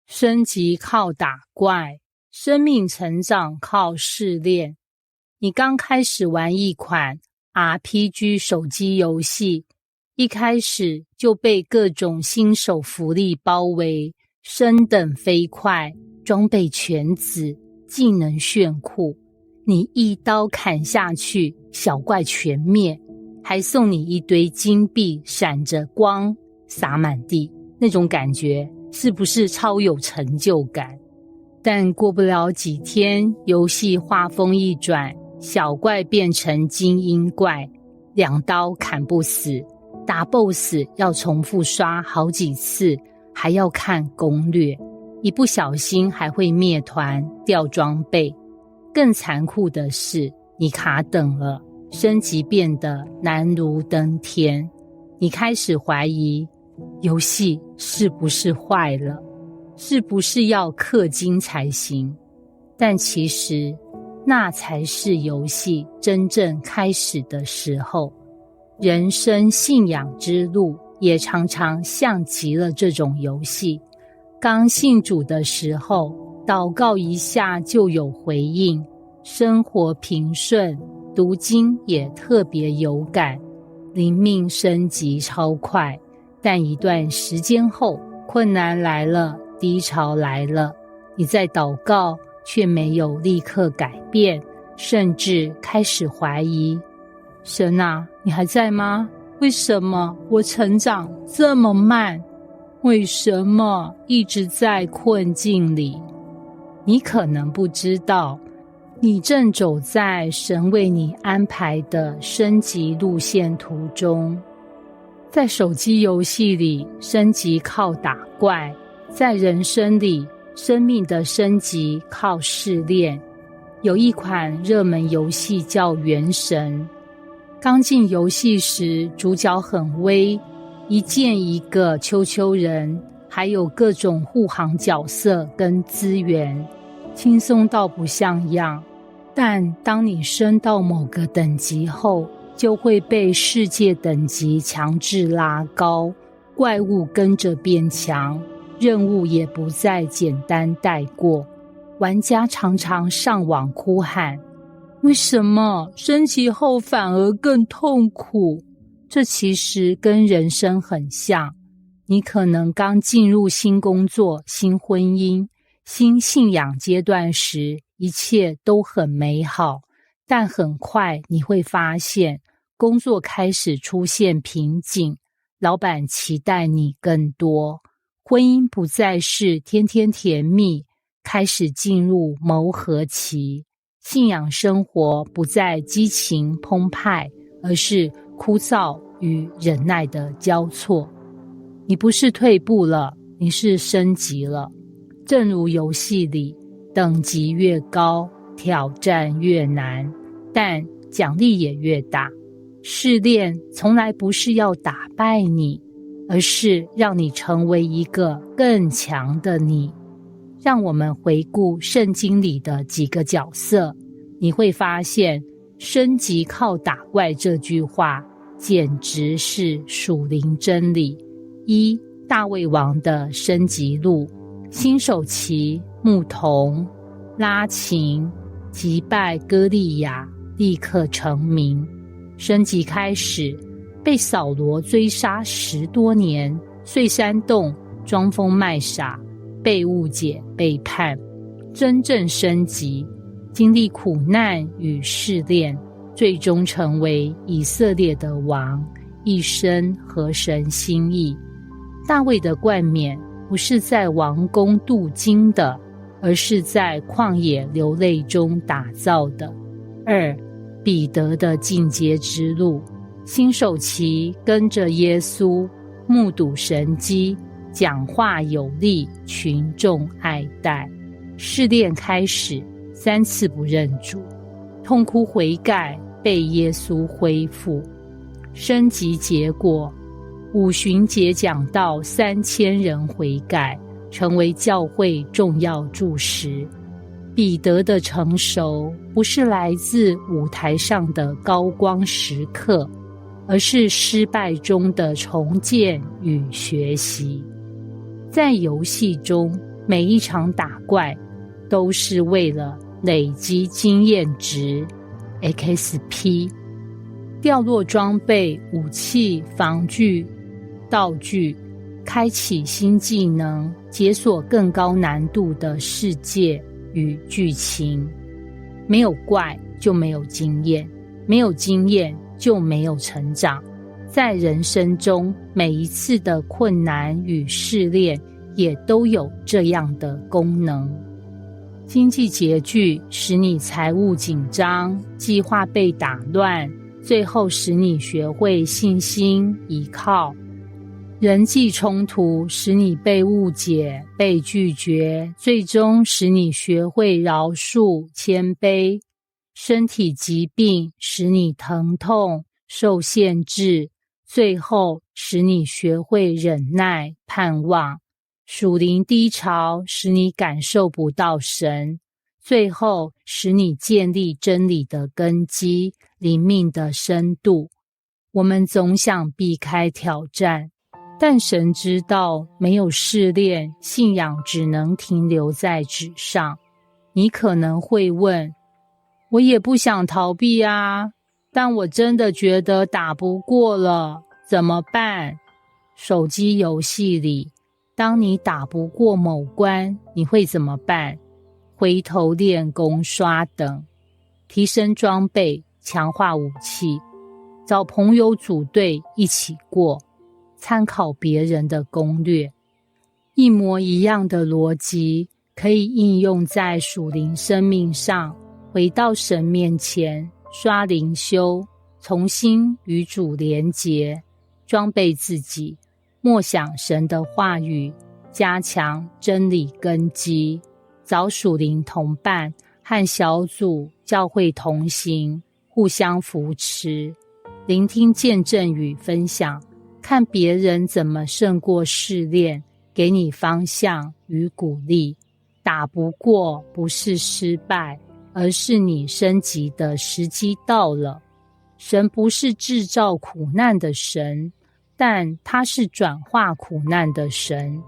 升级靠打怪，生命成长靠试炼。你刚开始玩一款 RPG 手机游戏，一开始就被各种新手福利包围，升等飞快，装备全紫，技能炫酷，你一刀砍下去，小怪全灭，还送你一堆金币闪着光洒满地，那种感觉是不是超有成就感？但过不了几天，游戏画风一转，小怪变成精英怪，两刀砍不死，打 BOSS 要重复刷好几次，还要看攻略，一不小心还会灭团掉装备。更残酷的是，你卡等了，升级变得难如登天，你开始怀疑游戏是不是坏了，是不是要氪金才行？但其实那才是游戏真正开始的时候。人生信仰之路也常常像极了这种游戏。刚信主的时候，祷告一下就有回应，生活平顺，读经也特别有感，灵命升级超快。但一段时间后，困难来了，低潮来了，你在祷告却没有立刻改变，甚至开始怀疑，神啊，你还在吗？为什么我成长这么慢？为什么一直在困境里？你可能不知道，你正走在神为你安排的升级路线途中。在手机游戏里，升级靠打怪；在人生里，生命的升级靠试炼。有一款热门游戏叫《原神》，刚进游戏时，主角很威，一见一个丘丘人，还有各种护航角色跟资源，轻松到不像样。但当你升到某个等级后，就会被世界等级强制拉高，怪物跟着变强，任务也不再简单带过。玩家常常上网哭喊，为什么升级后反而更痛苦？这其实跟人生很像，你可能刚进入新工作、新婚姻、新信仰阶段时，一切都很美好，但很快你会发现，工作开始出现瓶颈，老板期待你更多，婚姻不再是天天甜蜜，开始进入磨合期，信仰生活不再激情澎湃，而是枯燥与忍耐的交错。你不是退步了，你是升级了。正如游戏里，等级越高，挑战越难，但奖励也越大。试炼从来不是要打败你，而是让你成为一个更强的你。让我们回顾圣经里的几个角色，你会发现升级靠打怪这句话简直是属灵真理。一、大卫王的升级路，新手期牧童、拉琴、击败歌利亚，立刻成名。升级开始，被扫罗追杀10多年，碎山洞，装疯卖傻，被误解背叛。真正升级，经历苦难与试炼，最终成为以色列的王，一生合神心意。大卫的冠冕不是在王宫镀金的，而是在旷野流泪中打造的。二、彼得的进阶之路，新手期跟着耶稣，目睹神迹，讲话有力，群众爱戴。试炼开始，3次不认主，痛哭悔改，被耶稣恢复。升级结果，五旬节讲道3000人悔改，成为教会重要柱石。彼得的成熟不是来自舞台上的高光时刻，而是失败中的重建与学习。在游戏中，每一场打怪都是为了累积经验值 XP， 掉落装备、武器、防具、道具，开启新技能，解锁更高难度的世界与剧情。没有怪就没有经验，没有经验就没有成长。在人生中，每一次的困难与试炼也都有这样的功能。经济拮据使你财务紧张，计划被打乱，最后使你学会信心依靠。人际冲突使你被误解、被拒绝，最终使你学会饶恕、谦卑。身体疾病使你疼痛、受限制，最后使你学会忍耐、盼望。属灵低潮使你感受不到神，最后使你建立真理的根基、灵命的深度。我们总想避开挑战，但神知道没有试炼，信仰只能停留在纸上。你可能会问，我也不想逃避啊，但我真的觉得打不过了，怎么办？手机游戏里，当你打不过某关，你会怎么办？回头练功刷等，提升装备，强化武器，找朋友组队一起过，参考别人的攻略。一模一样的逻辑可以应用在属灵生命上，回到神面前，刷灵修，重新与主连结，装备自己，默想神的话语，加强真理根基，找属灵同伴和小组教会同行，互相扶持，聆听见证与分享，看别人怎么胜过试炼，给你方向与鼓励。打不过不是失败，而是你升级的时机到了。神不是制造苦难的神，但他是转化苦难的神。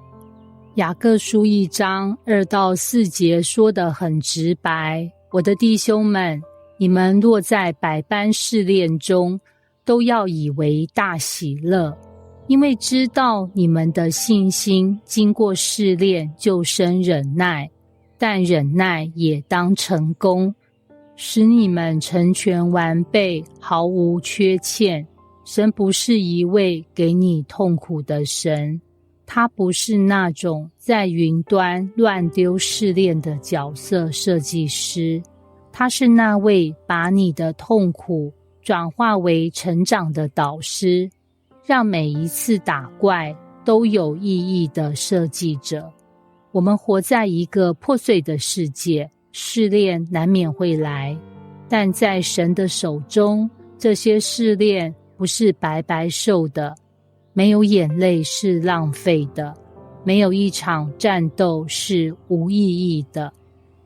雅各书1章2到4节说得很直白，我的弟兄们，你们若在百般试炼中，都要以为大喜乐，因为知道你们的信心经过试炼就生忍耐，但忍耐也当成功，使你们成全完备，毫无缺欠。神不是一位给你痛苦的神，他不是那种在云端乱丢试炼的角色设计师，他是那位把你的痛苦转化为成长的导师，让每一次打怪都有意义的设计者。我们活在一个破碎的世界，试炼难免会来，但在神的手中，这些试炼不是白白受的，没有眼泪是浪费的，没有一场战斗是无意义的，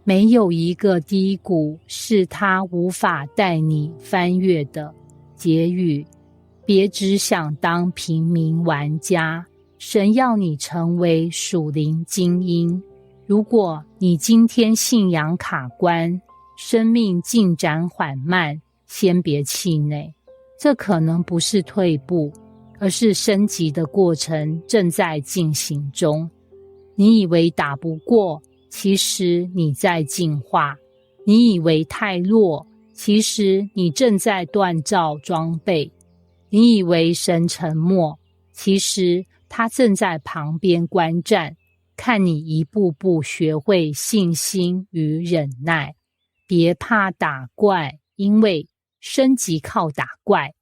没有一个低谷是他无法带你翻越的。结语，别只想当平民玩家，神要你成为属灵精英。如果你今天信仰卡关，生命进展缓慢，先别气馁，这可能不是退步，而是升级的过程正在进行中。你以为打不过，其实你在进化；你以为太弱，其实你正在锻造装备；你以为神沉默，其实他正在旁边观战，看你一步步学会信心与忍耐。别怕打怪，因为升级靠打怪，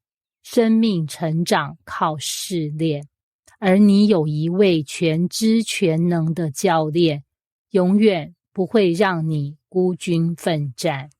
生命成长靠试炼，而你有一位全知全能的教练，永远不会让你孤军奋战。